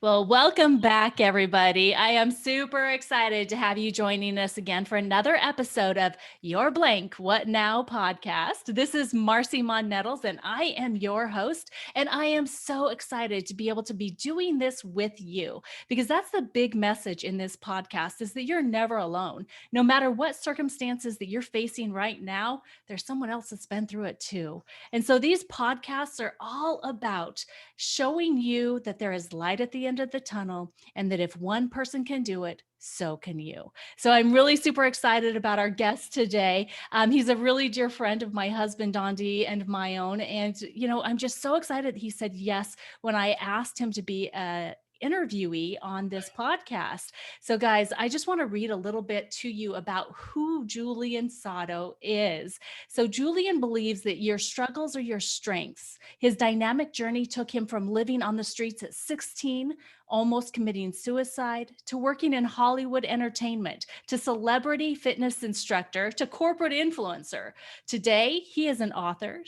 Well, welcome back, everybody. I am super excited to have you joining us again for another episode of Your Blank What Now podcast. This is Marcy Mon Nettles, and I am your host. And I am so excited to be able to be doing this with you because that's the big message in this podcast is that you're never alone. No matter what circumstances that you're facing right now, there's someone else that's been through it too. And so these podcasts are all about showing you that there is light at the end of the tunnel and that if one person can do it, so can you. So I'm really super excited about our guest today. He's a really dear friend of my husband, Dondi, and my own. And, I'm just so excited that he said yes when I asked him to be a interviewee on this podcast. So guys, I just want to read a little bit to you about who Julian Sado is. So Julian believes that your struggles are your strengths. His dynamic journey took him from living on the streets at 16, almost committing suicide, to working in Hollywood entertainment, to celebrity fitness instructor, to corporate influencer. Today, he is an author,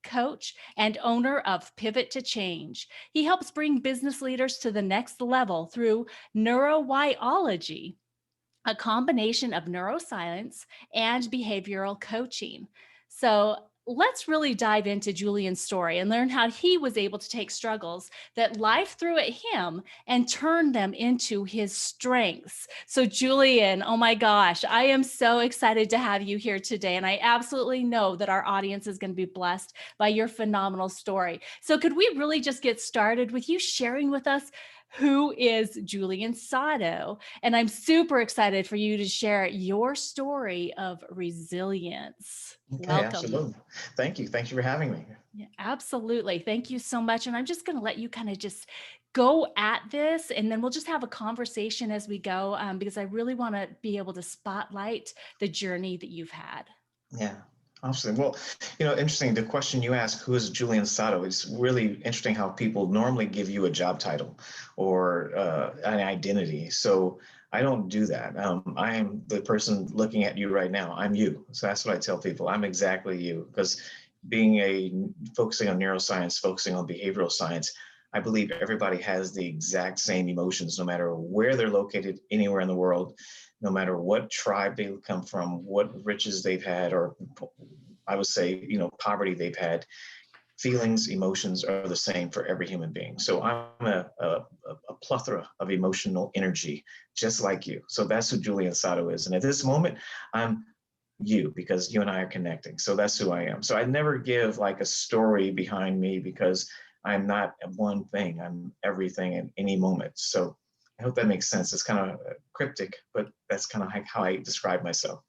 coach, and owner of Pivot to Change. He helps bring business leaders to the next level through neurobiology, a combination of neuroscience and behavioral coaching. So let's really dive into Julian's story and learn how he was able to take struggles that life threw at him and turn them into his strengths. So Julian, oh my gosh, I am so excited to have you here today. And I absolutely know that our audience is going to be blessed by your phenomenal story. So could we really just get started with you sharing with us who is Julian Sado? And I'm super excited for you to share your story of resilience. Okay, Welcome. absolutely. Thank you. Thank you for having me. Yeah, absolutely. Thank you so much. And I'm just going to let you kind of just go at this, and then we'll just have a conversation as we go, because I really want to be able to spotlight the journey that you've had. Yeah, absolutely. Well, interesting. The question you asked, who is Julian Sado? It's really interesting how people normally give you a job title or an identity. So I don't do that. I am the person looking at you right now. I'm you. So that's what I tell people. I'm exactly you because focusing on neuroscience, focusing on behavioral science, I believe everybody has the exact same emotions, no matter where they're located, anywhere in the world, no matter what tribe they come from, what riches they've had, or I would say, poverty they've had. Feelings, emotions are the same for every human being. So I'm a plethora of emotional energy, just like you. So that's who Julian Sado is. And at this moment, I'm you because you and I are connecting. So that's who I am. So I never give like a story behind me because I'm not one thing. I'm everything at any moment. So I hope that makes sense. It's kind of cryptic, but that's kind of how I describe myself.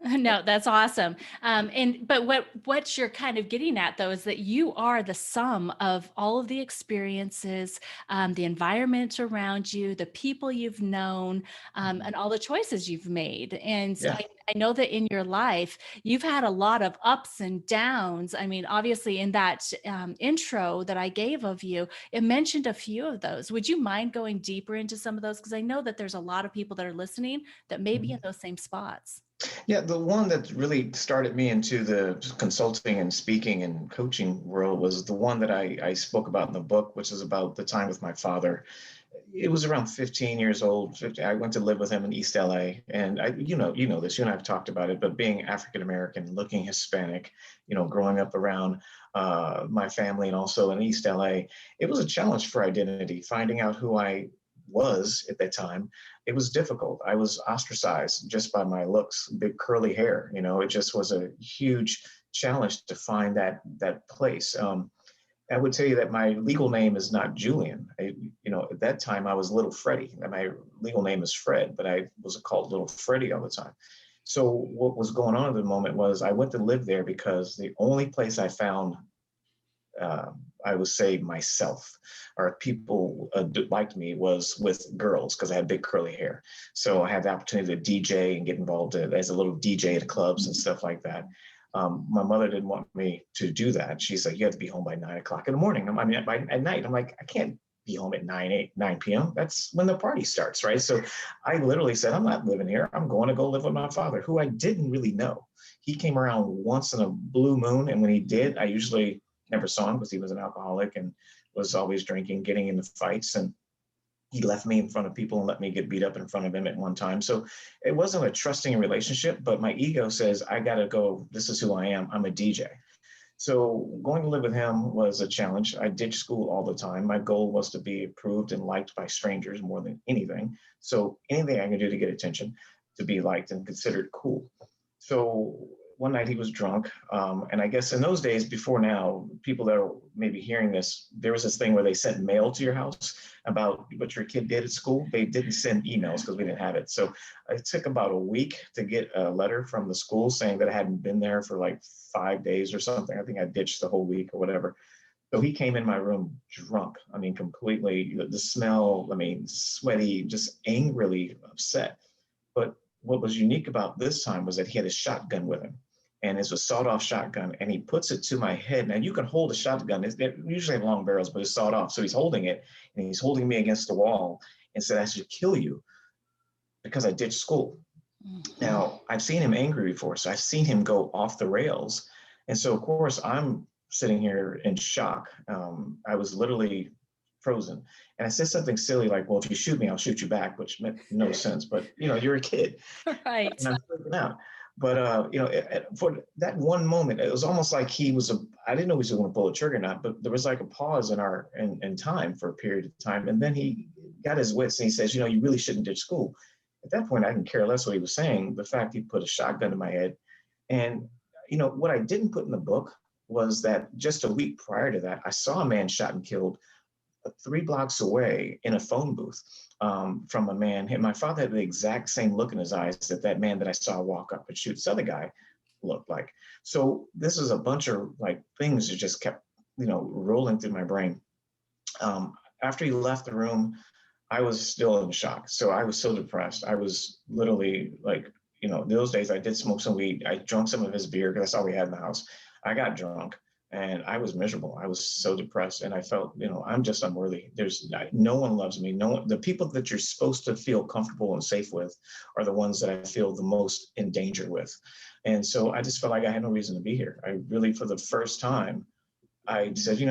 No, that's awesome. But what you're kind of getting at though is that you are the sum of all of the experiences, the environment around you, the people you've known, and all the choices you've made. And Yeah. I know that in your life you've had a lot of ups and downs. I mean, obviously, in that intro that I gave of you, it mentioned a few of those. Would you mind going deeper into some of those? Because I know that there's a lot of people that are listening that may be in those same spots. Yeah, the one that really started me into the consulting and speaking and coaching world was the one that I spoke about in the book, which is about the time with my father. It was around 15 years old. I went to live with him in East LA. And you know this, you and I have talked about it, but being African American, looking Hispanic, growing up around my family and also in East LA, it was a challenge for identity, finding out who I was at that time. It was difficult. I was ostracized just by my looks, big curly hair. It just was a huge challenge to find that place. I would tell you that my legal name is not Julian. At that time I was Little Freddie. My legal name is Fred, but I was called Little Freddie all the time. So what was going on at the moment was I went to live there because the only place I found I would say myself or people liked me was with girls because I had big curly hair. So I had the opportunity to DJ and get involved as a little DJ at clubs and stuff like that. My mother didn't want me to do that. She's like, you have to be home by 9 o'clock in the morning. At night. I'm like, I can't be home at 9 p.m. That's when the party starts, right? So I literally said, I'm not living here. I'm going to go live with my father, who I didn't really know. He came around once in a blue moon. And when he did, I usually never saw him because he was an alcoholic and was always drinking, getting into fights. And He left me in front of people and let me get beat up in front of him at one time. So it wasn't a trusting relationship, but my ego says, I got to go. This is who I am. I'm a DJ. So going to live with him was a challenge. I ditched school all the time. My goal was to be approved and liked by strangers more than anything. So anything I could do to get attention, to be liked and considered cool. So one night he was drunk. And I guess in those days, before now, people that are maybe hearing this, there was this thing where they sent mail to your house about what your kid did at school. They didn't send emails because we didn't have it. So it took about a week to get a letter from the school saying that I hadn't been there for like 5 days or something. I think I ditched the whole week or whatever. So he came in my room drunk. I mean, completely the smell, I mean, sweaty, just angrily upset. But what was unique about this time was that he had a shotgun with him, and it's a sawed-off shotgun, and he puts it to my head. Now, you can hold a shotgun. They usually have long barrels, but it's sawed off. So he's holding it, and he's holding me against the wall and said, I should kill you because I ditched school. Mm-hmm. Now, I've seen him angry before, so I've seen him go off the rails. And so, of course, I'm sitting here in shock. I was literally frozen. And I said something silly like, well, if you shoot me, I'll shoot you back, which made no sense. But, you're a kid. Right. And I'm freaking out. But, for that one moment, it was almost like I didn't know he was going to pull a trigger or not, but there was like a pause in time for a period of time. And then he got his wits and he says, you really shouldn't ditch school. At that point, I didn't care less what he was saying. The fact he put a shotgun to my head. And, what I didn't put in the book was that just a week prior to that, I saw a man shot and killed 3 blocks away in a phone booth from a man. My father had the exact same look in his eyes that man that I saw walk up and shoot this other guy looked like. So this is a bunch of like things that just kept, rolling through my brain. After he left the room, I was still in shock. So I was so depressed. I was literally like, those days I did smoke some weed. I drank some of his beer because that's all we had in the house. I got drunk. And I was miserable. I was so depressed, and I felt, I'm just unworthy. No one loves me. No one, the people that you're supposed to feel comfortable and safe with are the ones that I feel the most in danger with. And so I just felt like I had no reason to be here. I really, for the first time, I said,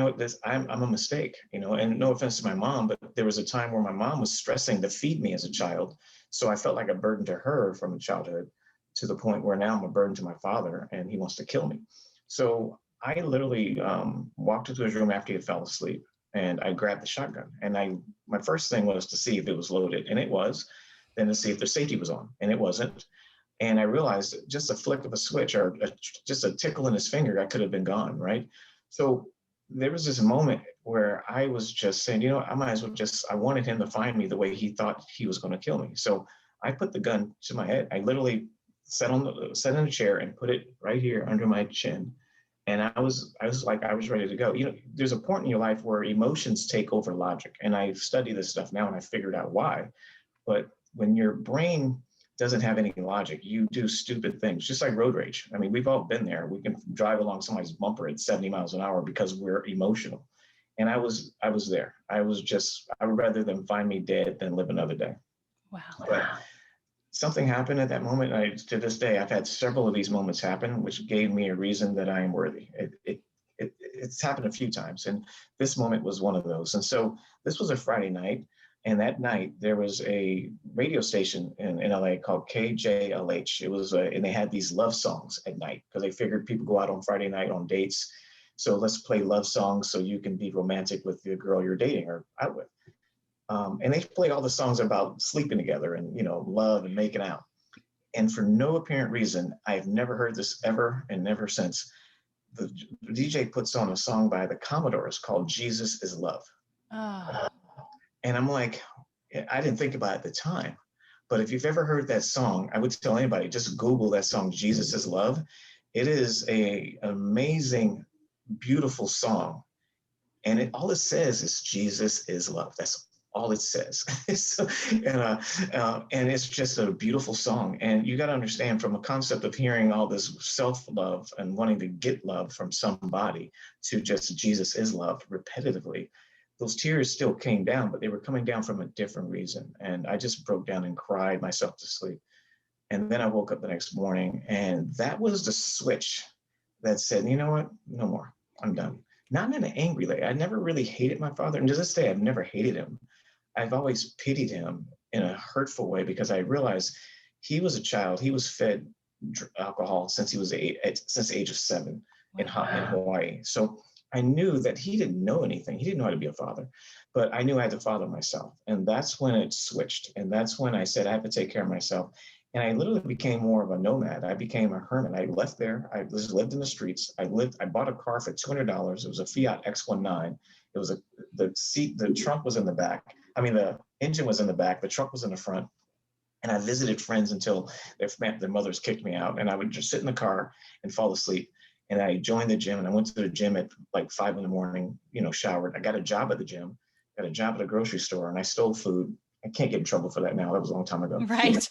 I'm a mistake, and no offense to my mom, but there was a time where my mom was stressing to feed me as a child. So I felt like a burden to her from childhood, to the point where now I'm a burden to my father and he wants to kill me. So I literally walked into his room after he had fell asleep, and I grabbed the shotgun. And my first thing was to see if it was loaded, and it was, then to see if the safety was on, and it wasn't. And I realized just a flick of a switch or just a tickle in his finger, I could have been gone, right? So there was this moment where I was just saying, I might as well I wanted him to find me the way he thought he was going to kill me. So I put the gun to my head. I literally sat in a chair and put it right here under my chin. And I was ready to go. There's a point in your life where emotions take over logic. And I study this stuff now and I figured out why. But when your brain doesn't have any logic, you do stupid things, just like road rage. I mean, we've all been there. We can drive along somebody's bumper at 70 miles an hour because we're emotional. And I was there. I would rather them find me dead than live another day. Wow. But something happened at that moment. To this day, I've had several of these moments happen, which gave me a reason that I am worthy. It's happened a few times, and this moment was one of those. And so this was a Friday night, and that night there was a radio station in LA called KJLH. It was, and they had these love songs at night because they figured people go out on Friday night on dates. So let's play love songs so you can be romantic with the girl you're dating or out with. And they played all the songs about sleeping together and, love and making out. And for no apparent reason, I've never heard this ever and never since. The DJ puts on a song by the Commodores called Jesus is Love. Oh. And I'm like, I didn't think about it at the time. But if you've ever heard that song, I would tell anybody, just Google that song, Jesus is Love. It is an amazing, beautiful song. And all it says is Jesus is love. That's all it says. And it's just a beautiful song. And you got to understand, from a concept of hearing all this self-love and wanting to get love from somebody to just Jesus is love repetitively, those tears still came down, but they were coming down from a different reason. And I just broke down and cried myself to sleep. And then I woke up the next morning, and that was the switch that said, you know what? No more. I'm done. Not in an angry way. I never really hated my father. And to this day, I've never hated him. I've always pitied him in a hurtful way because I realized he was a child. He was fed alcohol since he was since the age of 7 in Hawaii. So I knew that he didn't know anything. He didn't know how to be a father, but I knew I had to father myself. And that's when it switched. And that's when I said I have to take care of myself. And I literally became more of a nomad. I became a hermit. I left there. I just lived in the streets. I bought a car for $200. It was a Fiat X19. It was the trunk was in the back. I mean, the engine was in the back. The trunk was in the front. And I visited friends until their mothers kicked me out. And I would just sit in the car and fall asleep. And I joined the gym, and I went to the gym at like 5 in the morning, showered. I got a job at the gym, got a job at a grocery store, and I stole food. I can't get in trouble for that now. That was a long time ago. Right.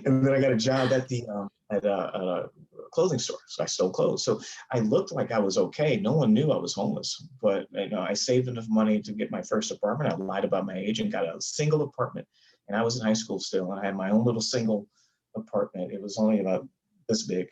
And then I got a job at a clothing store. So I stole clothes. So I looked like I was okay. No one knew I was homeless, but I saved enough money to get my first apartment. I lied about my age and got a single apartment. And I was in high school still, and I had my own little single apartment. It was only about this big,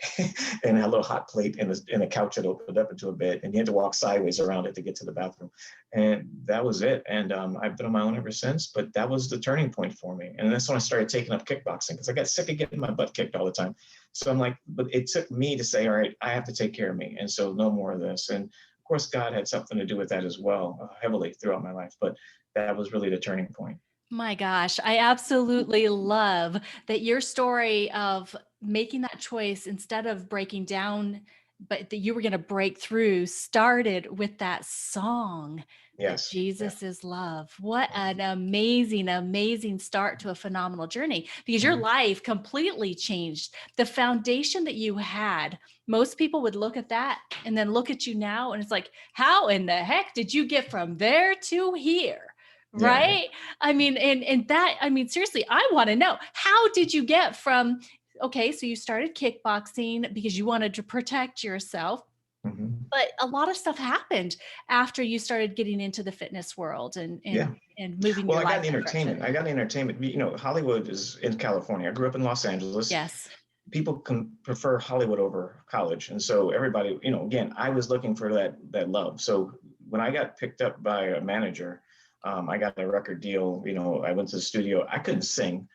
and had a little hot plate and a couch that opened up into a bed, and you had to walk sideways around it to get to the bathroom. And that was it. And I've been on my own ever since, but that was the turning point for me. And that's when I started taking up kickboxing because I got sick of getting my butt kicked all the time. So I'm like, but it took me to say, all right, I have to take care of me. And so no more of this. And of course, God had something to do with that as well, heavily throughout my life. But that was really the turning point. My gosh, I absolutely love that your story of making that choice instead of breaking down, but that you were going to break through started with that song that Yes. Yeah. Jesus is love. What an amazing, amazing start to a phenomenal journey because your Mhm. life completely changed. The foundation that you had, most people would look at that and then look at you now and it's like, how in the heck did you get from there to here? Yeah. Right? I mean, and that, I mean, seriously, I want to know, how did you get from, okay, so you started kickboxing because you wanted to protect yourself, Mhm. but a lot of stuff happened after you started getting into the fitness world and Yeah. and moving Well, your I got life in that direction. entertainment. I got in entertainment. Hollywood is in California. I grew up in Los Angeles. Yes. People can prefer Hollywood over college, and so everybody, again, I was looking for that love. So when I got picked up by a manager, I got a record deal. I went to the studio. I couldn't sing,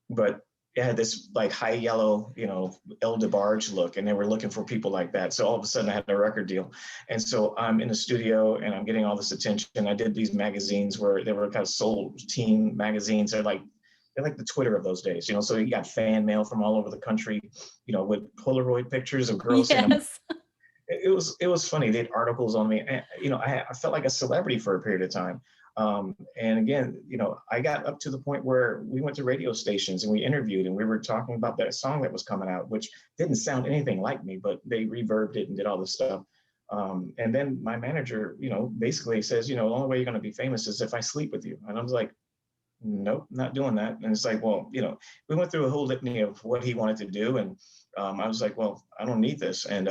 but it had this like high yellow, El DeBarge look, and they were looking for people like that. So all of a sudden I had a record deal. And so I'm in the studio and I'm getting all this attention. I did these magazines where they were kind of soul teen magazines. They're like the Twitter of those days, so you got fan mail from all over the country, with Polaroid pictures of girls saying, Yes. it was funny. They had articles on me. And, I felt like a celebrity for a period of time. And again, I got up to the point where we went to radio stations and we interviewed and we were talking about that song that was coming out, which didn't sound anything like me, but they reverbed it and did all this stuff. And then my manager, basically says, the only way you're going to be famous is if I sleep with you. And I was like, nope, not doing that. And it's like, well, we went through a whole litany of what he wanted to do. And I was like, well, I don't need this. And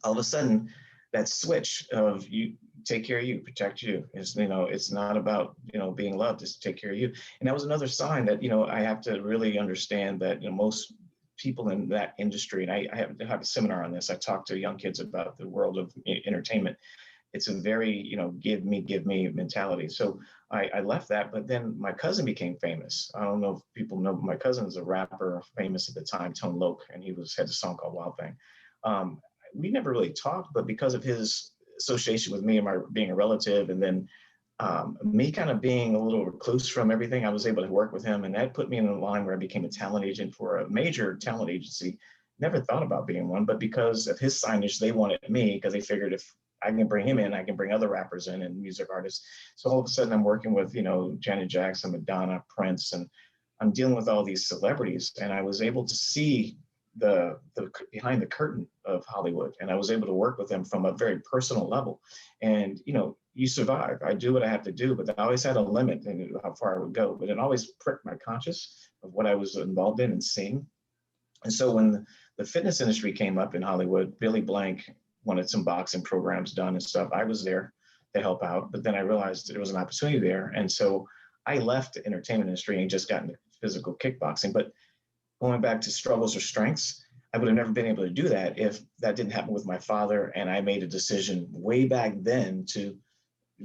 all of a sudden that switch of you take care of you, protect you, is it's not about being loved, it's to take care of you. And that was another sign that I have to really understand that most people in that industry, and I have a seminar on this. I talk to young kids about the world of entertainment. It's a very give me mentality. So I left that, but then my cousin became famous. I don't know if people know, but my cousin's a rapper, famous at the time, Tone Loc, and he had a song called Wild Thing. We never really talked, but because of his association with me and my being a relative, and then me kind of being a little recluse from everything, I was able to work with him, and that put me in a line where I became a talent agent for a major talent agency. Never thought about being one, but because of his signage, they wanted me because they figured if I can bring him in, I can bring other rappers in and music artists. So all of a sudden, I'm working with Janet Jackson, Madonna, Prince, and I'm dealing with all these celebrities, and I was able to see the behind the curtain of Hollywood, and I was able to work with them from a very personal level. And you survive. I do what I have to do, but I always had a limit in how far I would go. But it always pricked my conscience of what I was involved in and seeing. And so when the fitness industry came up in Hollywood, Billy Blank wanted some boxing programs done and stuff. I was there to help out, but then I realized there was an opportunity there, and so I left the entertainment industry and just got into physical kickboxing. But going back to struggles or strengths, I would have never been able to do that if that didn't happen with my father. And I made a decision way back then to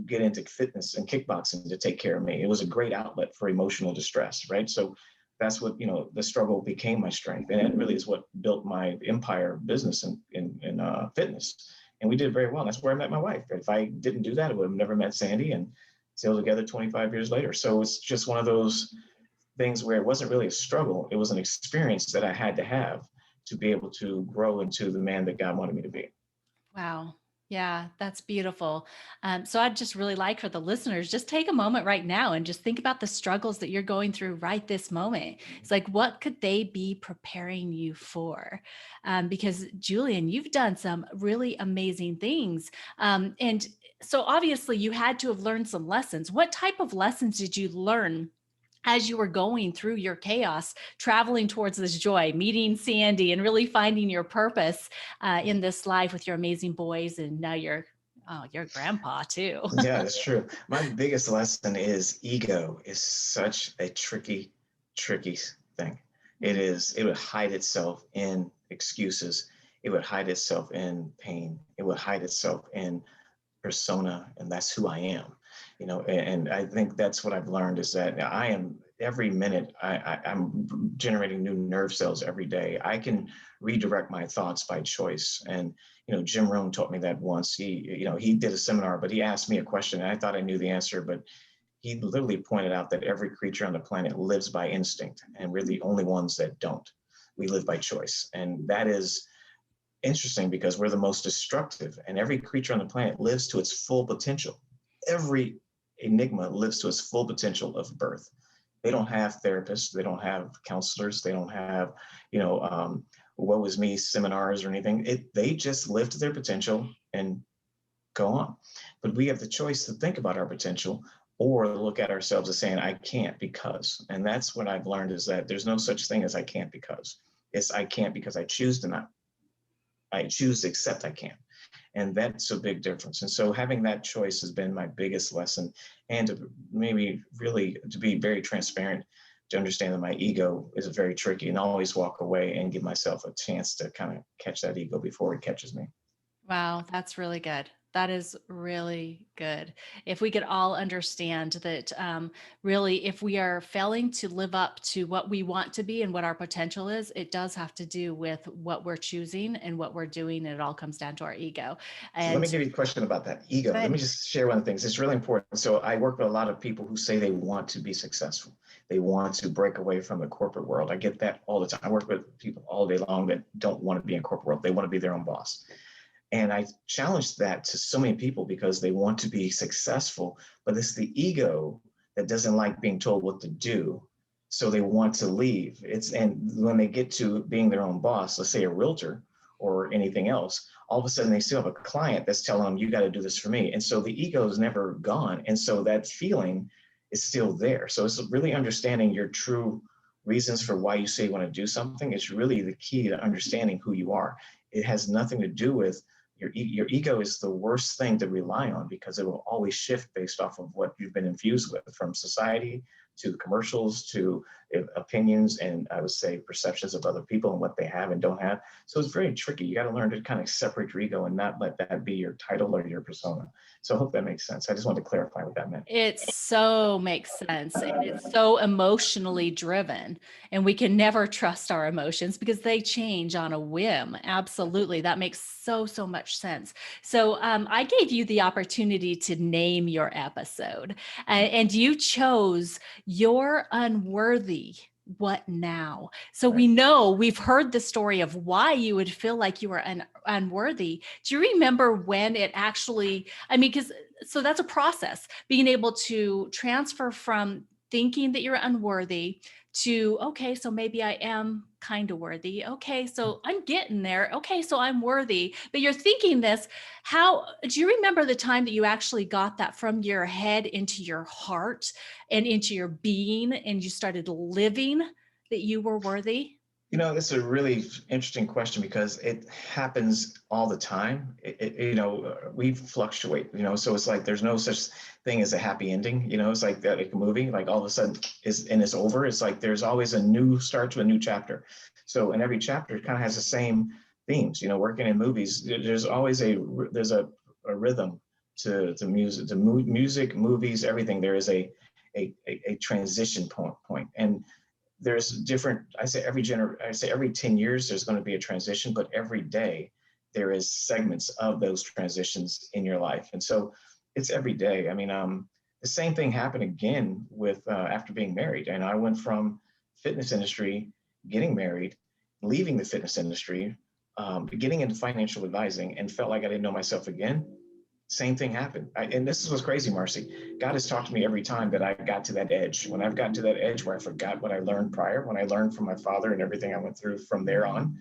get into fitness and kickboxing to take care of me. It was a great outlet for emotional distress, right? So that's what, the struggle became my strength. And it really is what built my empire business in fitness. And we did very well. That's where I met my wife. If I didn't do that, I would have never met Sandy and still together 25 years later. So it's just one of those things where it wasn't really a struggle. It was an experience that I had to have to be able to grow into the man that God wanted me to be. Wow. Yeah, that's beautiful. So I'd just really like for the listeners, just take a moment right now and just think about the struggles that you're going through right this moment. It's like, what could they be preparing you for? Because Julian, you've done some really amazing things. And so obviously you had to have learned some lessons. What type of lessons did you learn as you were going through your chaos, traveling towards this joy, meeting Sandy and really finding your purpose in this life with your amazing boys? And now you're grandpa too. Yeah, it's true. My biggest lesson is ego is such a tricky, tricky thing. It would hide itself in excuses. It would hide itself in pain. It would hide itself in persona, and that's who I am. And I think that's what I've learned is that I am every minute I'm generating new nerve cells every day. I can redirect my thoughts by choice. And Jim Rohn taught me that once. He did a seminar, but he asked me a question and I thought I knew the answer, but he literally pointed out that every creature on the planet lives by instinct, and we're the only ones that don't. We live by choice. And that is interesting because we're the most destructive, and every creature on the planet lives to its full potential. Every enigma lives to its full potential of birth. They don't have therapists, they don't have counselors, they don't have, woe was me seminars or anything. They just live to their potential and go on. But we have the choice to think about our potential or look at ourselves as saying, I can't because. And that's what I've learned is that there's no such thing as I can't because. It's I can't because I choose to not. I choose to accept I can't. And that's a big difference. And so having that choice has been my biggest lesson, and to maybe really to be very transparent, to understand that my ego is very tricky, and always walk away and give myself a chance to kind of catch that ego before it catches me. Wow, that's really good. That is really good. If we could all understand that, really, if we are failing to live up to what we want to be and what our potential is, it does have to do with what we're choosing and what we're doing. And it all comes down to our ego. So let me And give you a question about that ego. Let good. me just share one of the things. It's really important. So I work with a lot of people who say they want to be successful. They want to break away from the corporate world. I get that all the time. I work with people all day long that don't want to be in corporate world. They want to be their own boss. And I challenged that to so many people because they want to be successful, but it's the ego that doesn't like being told what to do. So they want to leave. And when they get to being their own boss, let's say a realtor or anything else, all of a sudden they still have a client that's telling them, you got to do this for me. And so the ego is never gone. And so that feeling is still there. So it's really understanding your true reasons for why you say you want to do something. It's really the key to understanding who you are. It has nothing to do with your ego is the worst thing to rely on because it will always shift based off of what you've been infused with, from society to commercials to opinions and I would say perceptions of other people and what they have and don't have. So it's very tricky. You got to learn to kind of separate your ego and not let that be your title or your persona. So I hope that makes sense. I just wanted to clarify what that meant. It so makes sense. And it's so emotionally driven. And we can never trust our emotions because they change on a whim. Absolutely. That makes so much sense. So I gave you the opportunity to name your episode, and you chose You're Unworthy. What now? So Right. we know we've heard the story of why you would feel like you were unworthy. Do you remember when it actually, I mean, because so that's a process, being able to transfer from thinking that you're unworthy to, okay, so maybe I am kind of worthy. Okay, so I'm getting there. Okay, so I'm worthy. But you're thinking this. How do you remember the time that you actually got that from your head into your heart and into your being, and you started living that you were worthy? That's a really interesting question because it happens all the time. We fluctuate, so it's like there's no such thing as a happy ending. It's like that, like a movie, like all of a sudden it's over. It's like there's always a new start to a new chapter. So in every chapter, it kind of has the same themes. Working in movies, there's always there's a rhythm to music, music, movies, everything. There is a transition point. And there's different, I say every 10 years, there's going to be a transition, but every day there is segments of those transitions in your life. And so it's every day. I mean, the same thing happened again with after being married. And I went from fitness industry, getting married, leaving the fitness industry, getting into financial advising, and felt like I didn't know myself again. Same thing happened. And this is what's crazy, Marcy. God has talked to me every time that I got to that edge. When I've gotten to that edge where I forgot what I learned prior, when I learned from my father and everything I went through from there on,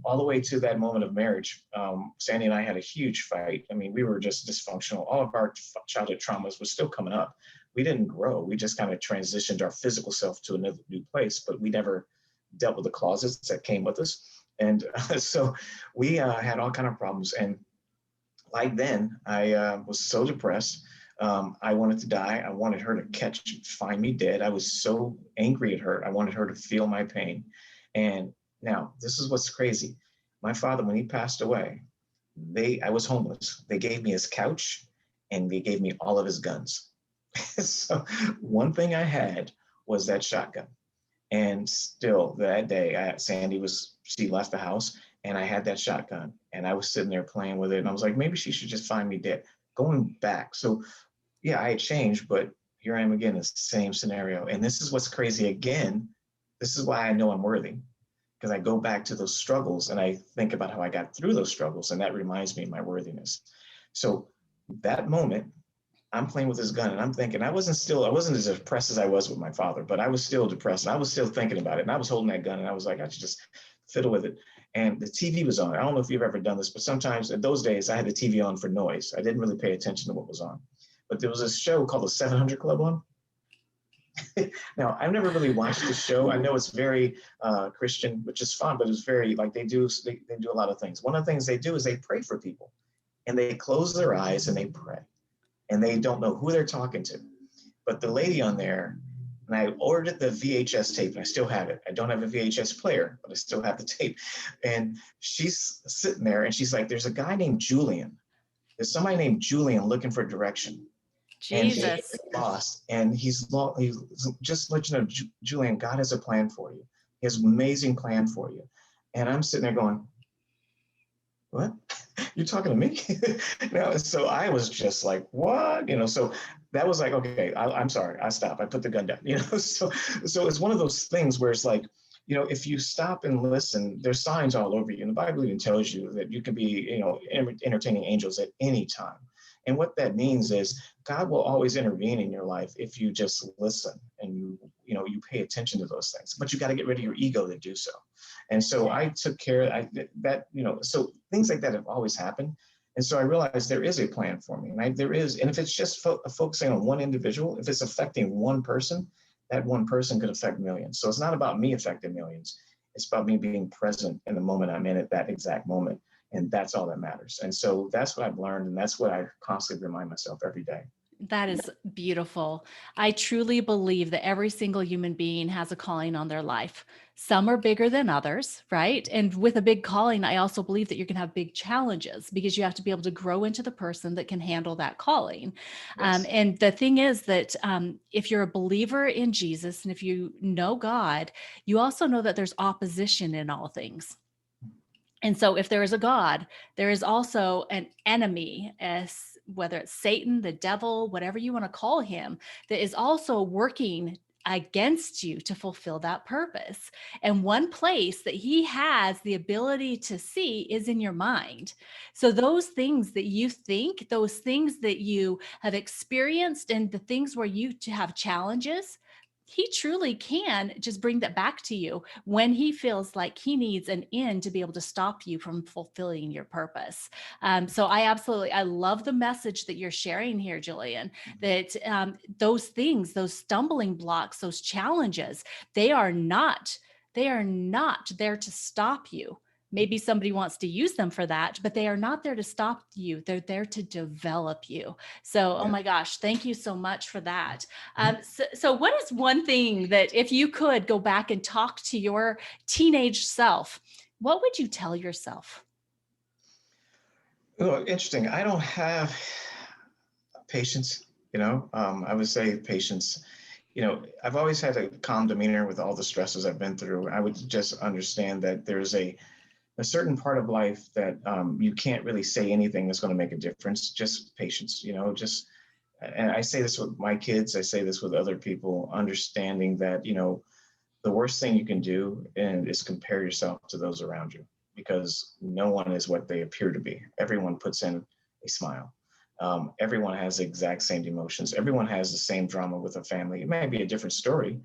all the way to that moment of marriage, Sandy and I had a huge fight. I mean, we were just dysfunctional. All of our childhood traumas was still coming up. We didn't grow. We just kind of transitioned our physical self to another new place, but we never dealt with the closets that came with us. And so we had all kind of problems. And like then, I was so depressed. I wanted to die. I wanted her to find me dead. I was so angry at her. I wanted her to feel my pain. And now, this is what's crazy. My father, when he passed away, I was homeless. They gave me his couch and they gave me all of his guns. So one thing I had was that shotgun. And still that day, she left the house and I had that shotgun and I was sitting there playing with it. And I was like, maybe she should just find me dead. Going back. So yeah, I had changed, but here I am again, the same scenario. And this is what's crazy again. This is why I know I'm worthy, because I go back to those struggles and I think about how I got through those struggles. And that reminds me of my worthiness. So that moment, I'm playing with this gun and I'm thinking, I wasn't as depressed as I was with my father, but I was still depressed. And I was still thinking about it. And I was holding that gun and I was like, I should just fiddle with it. And the TV was on. I don't know if you've ever done this, but sometimes in those days I had the TV on for noise. I didn't really pay attention to what was on. But there was a show called the 700 Club on. Now, I've never really watched the show. I know it's very Christian, which is fun, but it's very like they do a lot of things. One of the things they do is they pray for people and they close their eyes and they pray. And they don't know who they're talking to. But the lady on there, and I ordered the VHS tape, and I still have it. I don't have a VHS player, but I still have the tape. And she's sitting there, and she's like, there's a guy named Julian. There's somebody named Julian looking for direction. Jesus. And he's lost. And he's just let you know, Julian, God has a plan for you. He has an amazing plan for you. And I'm sitting there going, what? You're talking to me? So I was just like, what? So that was like, okay, I'm sorry. I stopped. I put the gun down, so it's one of those things where it's like, if you stop and listen, there's signs all over you. And the Bible even tells you that you can be, entertaining angels at any time. And what that means is God will always intervene in your life if you just listen and you pay attention to those things. But you got to get rid of your ego to do so. And so I took care of that, so things like that have always happened. And so I realized there is a plan for me. And if it's just focusing on one individual, if it's affecting one person, that one person could affect millions. So it's not about me affecting millions. It's about me being present in the moment I'm in at that exact moment. And that's all that matters. And so that's what I've learned. And that's what I constantly remind myself every day. That is beautiful. I truly believe that every single human being has a calling on their life. Some are bigger than others, right? And with a big calling, I also believe that you're going to have big challenges because you have to be able to grow into the person that can handle that calling. Yes. And the thing is that if you're a believer in Jesus and if you know God, you also know that there's opposition in all things. And so if there is a God, there is also an enemy, as whether it's Satan, the devil, whatever you want to call him, that is also working against you to fulfill that purpose. And one place that he has the ability to see is in your mind. So those things that you think, those things that you have experienced, and the things where you have challenges, he truly can just bring that back to you when he feels like he needs an end to be able to stop you from fulfilling your purpose. So I love the message that you're sharing here, Julian, that those things, those stumbling blocks, those challenges, they are not there to stop you. Maybe somebody wants to use them for that, but they are not there to stop you. They're there to develop you. So, oh my gosh, thank you so much for that. So what is one thing that if you could go back and talk to your teenage self, what would you tell yourself? Oh, interesting. I don't have Patience, I would say patience. I've always had a calm demeanor with all the stresses I've been through. I would just understand that there's a certain part of life that you can't really say anything that's going to make a difference. Just patience, and I say this with my kids, I say this with other people, understanding that, the worst thing you can do is compare yourself to those around you, because no one is what they appear to be. Everyone puts in a smile. Everyone has the exact same emotions. Everyone has the same drama with a family. It may be a different story,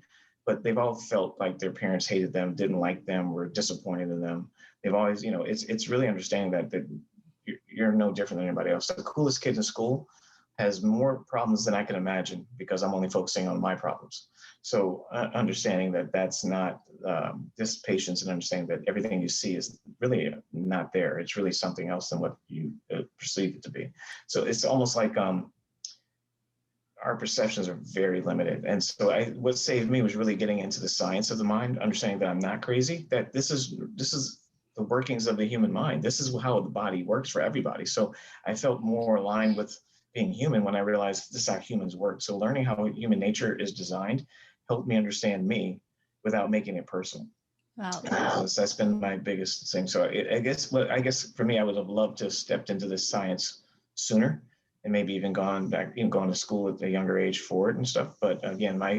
but they've all felt like their parents hated them, didn't like them, were disappointed in them. They've always, it's really understanding that you're no different than anybody else. The coolest kid in school has more problems than I can imagine because I'm only focusing on my problems. So understanding that that's not this patience, and understanding that everything you see is really not there. It's really something else than what you perceive it to be. So it's almost like our perceptions are very limited. And so what saved me was really getting into the science of the mind, understanding that I'm not crazy, that this is the workings of the human mind. This is how the body works for everybody. So I felt more aligned with being human when I realized this is how humans work. So learning how human nature is designed helped me understand me without making it personal. Wow. That's been my biggest thing. So I guess for me, I would have loved to have stepped into this science sooner, and maybe even gone to school at a younger age for it and stuff. But again, my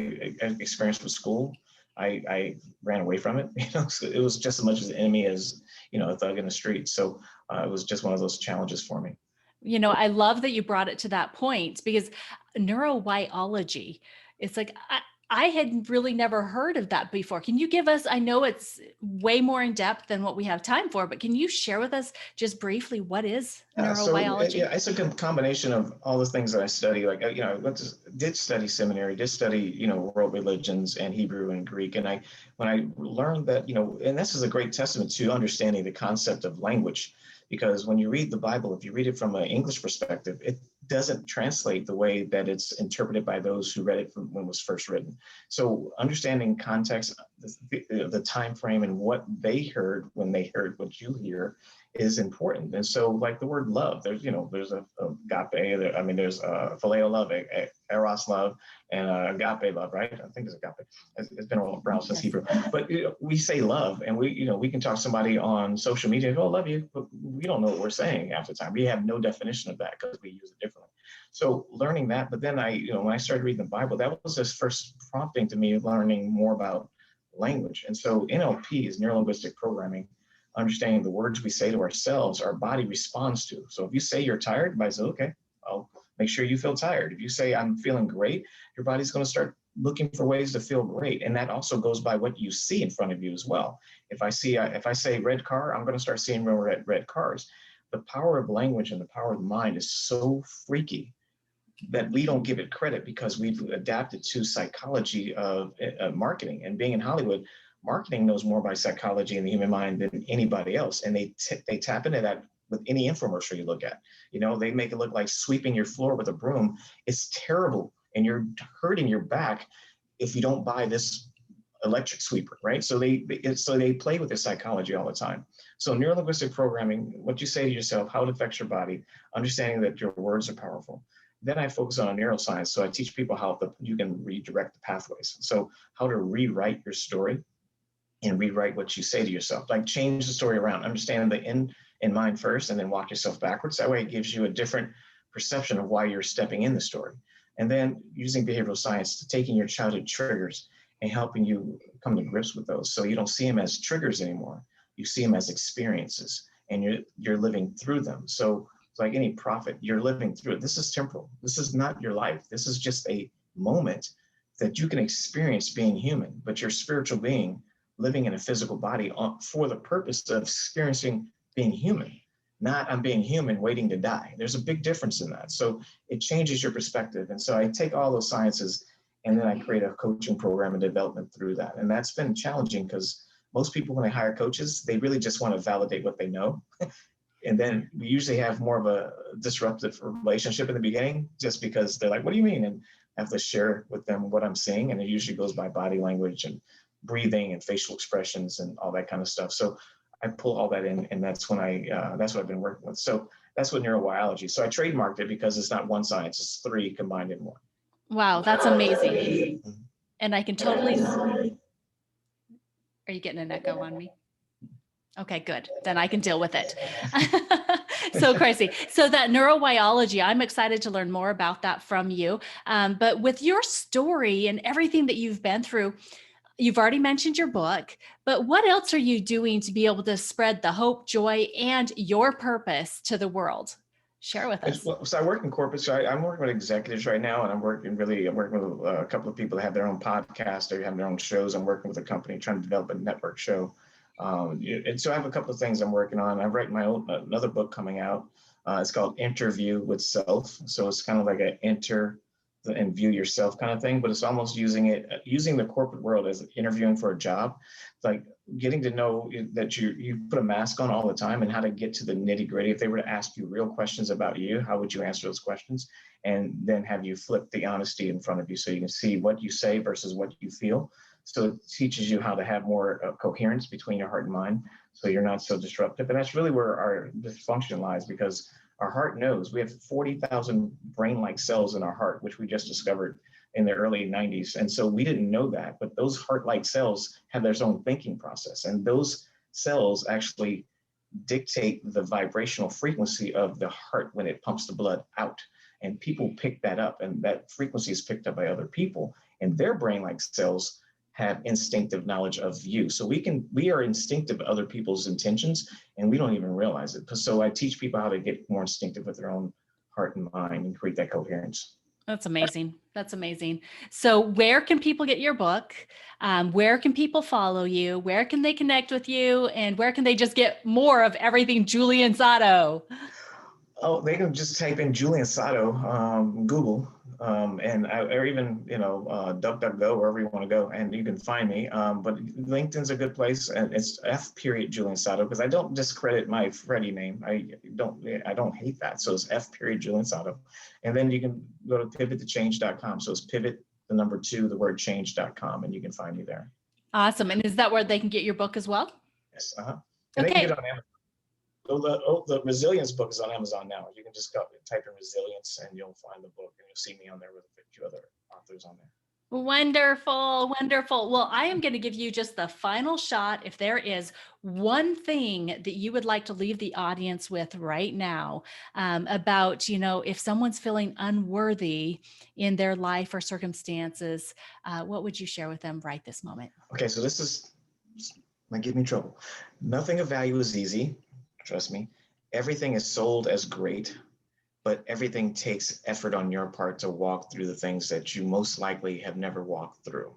experience with school, I ran away from it. So it was just as much as an enemy as, a thug in the street. So it was just one of those challenges for me. I love that you brought it to that point, because neurobiology, it's like, I had really never heard of that before. Can you give us, I know it's way more in depth than what we have time for, but can you share with us just briefly, what is neurobiology? So it's a combination of all the things that I study. Like, did study seminary, did study, world religions and Hebrew and Greek. And when I learned that, and this is a great testament to understanding the concept of language, because when you read the Bible, if you read it from an English perspective, it doesn't translate the way that it's interpreted by those who read it from when it was first written. So understanding context, the time frame, and what they heard when they heard what you hear is important. And so, like the word love, there's a agape. There's a phileo love, eros love, and agape love, right? I think it's agape. It's been around since Hebrew. But we say love, and we can talk to somebody on social media and go, love you, but we don't know what we're saying half the time. We have no definition of that because we use it differently. So learning that, but then when I started reading the Bible, that was this first prompting to me learning more about language. And so NLP is neuro-linguistic programming, understanding the words we say to ourselves, our body responds to. So if you say you're tired, your body says, okay, I'll make sure you feel tired. If you say I'm feeling great, your body's going to start looking for ways to feel great. And that also goes by what you see in front of you as well. If I say red car, I'm going to start seeing red cars. The power of language and the power of the mind is so freaky that we don't give it credit, because we've adapted to psychology of marketing. And being in Hollywood, marketing knows more about psychology and the human mind than anybody else. And they tap into that with any infomercial you look at. They make it look like sweeping your floor with a broom. It's terrible. And you're hurting your back if you don't buy this electric sweeper, right? So they play with their psychology all the time. So neuro-linguistic programming, what you say to yourself, how it affects your body, understanding that your words are powerful. Then I focus on neuroscience. So I teach people how you can redirect the pathways. So how to rewrite your story and rewrite what you say to yourself, like change the story around, understand the end in mind first, and then walk yourself backwards. That way it gives you a different perception of why you're stepping in the story. And then using behavioral science to taking your childhood triggers and helping you come to grips with those. So you don't see them as triggers anymore. You see them as experiences, and you're living through them. So it's like any prophet, you're living through it. This is temporal. This is not your life. This is just a moment that you can experience being human, but you're a spiritual being living in a physical body for the purpose of experiencing being human. Not I'm being human waiting to die. There's a big difference in that. So it changes your perspective. And so I take all those sciences and then I create a coaching program and development through that. And that's been challenging because most people, when they hire coaches, they really just want to validate what they know. And then we usually have more of a disruptive relationship in the beginning, just because they're like, what do you mean? And I have to share with them what I'm seeing. And it usually goes by body language and breathing and facial expressions and all that kind of stuff. So I pull all that in, and that's when that's what I've been working with. So That's what neurobiology. So I trademarked it because it's not one science, it's three combined in one. Wow, that's amazing. And I can totally, are you getting an echo on me? Okay, good. Then I can deal with it. So crazy. So that neurobiology, I'm excited to learn more about that from you. But with your story and everything that you've been through, you've already mentioned your book, but what else are you doing to be able to spread the hope, joy, and your purpose to the world? Share with us. So I work in corporate. So I'm working with executives right now, and I'm working with a couple of people that have their own podcast. They have their own shows. I'm working with a company trying to develop a network show. And so I have a couple of things I'm working on. I'm writing my own another book coming out. It's called Interview with Self. So it's kind of like an enter and view yourself kind of thing, but it's almost using the corporate world as interviewing for a job, like getting to know that you put a mask on all the time and how to get to the nitty gritty. If they were to ask you real questions about you, how would you answer those questions? And then have you flip the honesty in front of you so you can see what you say versus what you feel. So it teaches you how to have more coherence between your heart and mind, so you're not so disruptive. And that's really where our dysfunction lies, because our heart knows. We have 40,000 brain-like cells in our heart, which we just discovered in the early 90s. And so we didn't know that, but those heart-like cells have their own thinking process. And those cells actually dictate the vibrational frequency of the heart when it pumps the blood out. And people pick that up, and that frequency is picked up by other people, and their brain-like cells have instinctive knowledge of you. So we are instinctive of other people's intentions, and we don't even realize it. So I teach people how to get more instinctive with their own heart and mind and create that coherence. That's amazing. That's amazing. So where can people get your book? Where can people follow you? Where can they connect with you? And where can they just get more of everything Julian Sado? Oh, they can just type in Julian Sado, Google, or even, DuckDuckGo, wherever you want to go, and you can find me. But LinkedIn's a good place, and it's F.Julian Sado, because I don't discredit my Freddie name. I don't hate that. So it's F.Julian Sado. And then you can go to pivottochange.com. So it's pivot, the number 2, the word change.com, and you can find me there. Awesome. And is that where they can get your book as well? Yes. And okay. They can get it on Amazon. The Resilience book is on Amazon now. You can just go type in Resilience and you'll find the book, and you'll see me on there with a few other authors on there. Wonderful. Wonderful. Well, I am going to give you just the final shot. If there is one thing that you would like to leave the audience with right now, about, if someone's feeling unworthy in their life or circumstances, what would you share with them right this moment? Okay. So this might give me trouble. Nothing of value is easy. Trust me. Everything is sold as great, but everything takes effort on your part to walk through the things that you most likely have never walked through.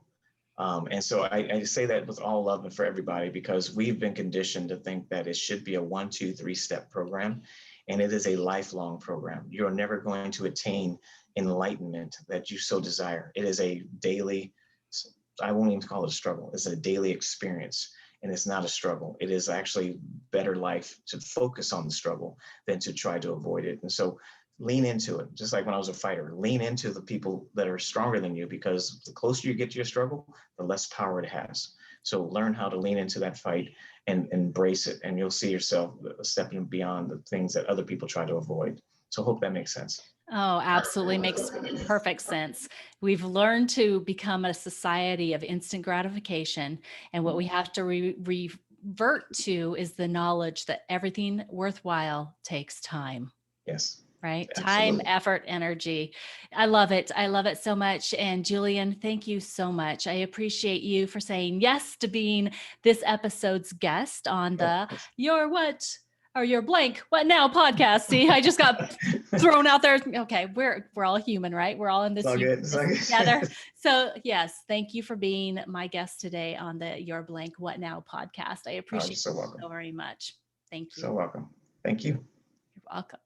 And so I say that with all love and for everybody, because we've been conditioned to think that it should be a 1, 2, 3 step program. And it is a lifelong program. You're never going to attain enlightenment that you so desire. It is a daily, I won't even call it a struggle. It's a daily experience. And it's not a struggle. It is actually better life to focus on the struggle than to try to avoid it. And so lean into it. Just like when I was a fighter, lean into the people that are stronger than you, because the closer you get to your struggle, the less power it has. So learn how to lean into that fight and embrace it. And you'll see yourself stepping beyond the things that other people try to avoid. So hope that makes sense. Oh, absolutely. Makes perfect sense. We've learned to become a society of instant gratification. And what we have to revert to is the knowledge that everything worthwhile takes time. Yes. Right? Absolutely. Time, effort, energy. I love it. I love it so much. And Julian, thank you so much. I appreciate you for saying yes to being this episode's guest on the Your Blank What Now podcast. See, I just got thrown out there. Okay, we're all human, right? We're all in this together. So yes, thank you for being my guest today on the Your Blank What Now podcast. I appreciate it so very much. Thank you. So welcome. Thank you. You're welcome.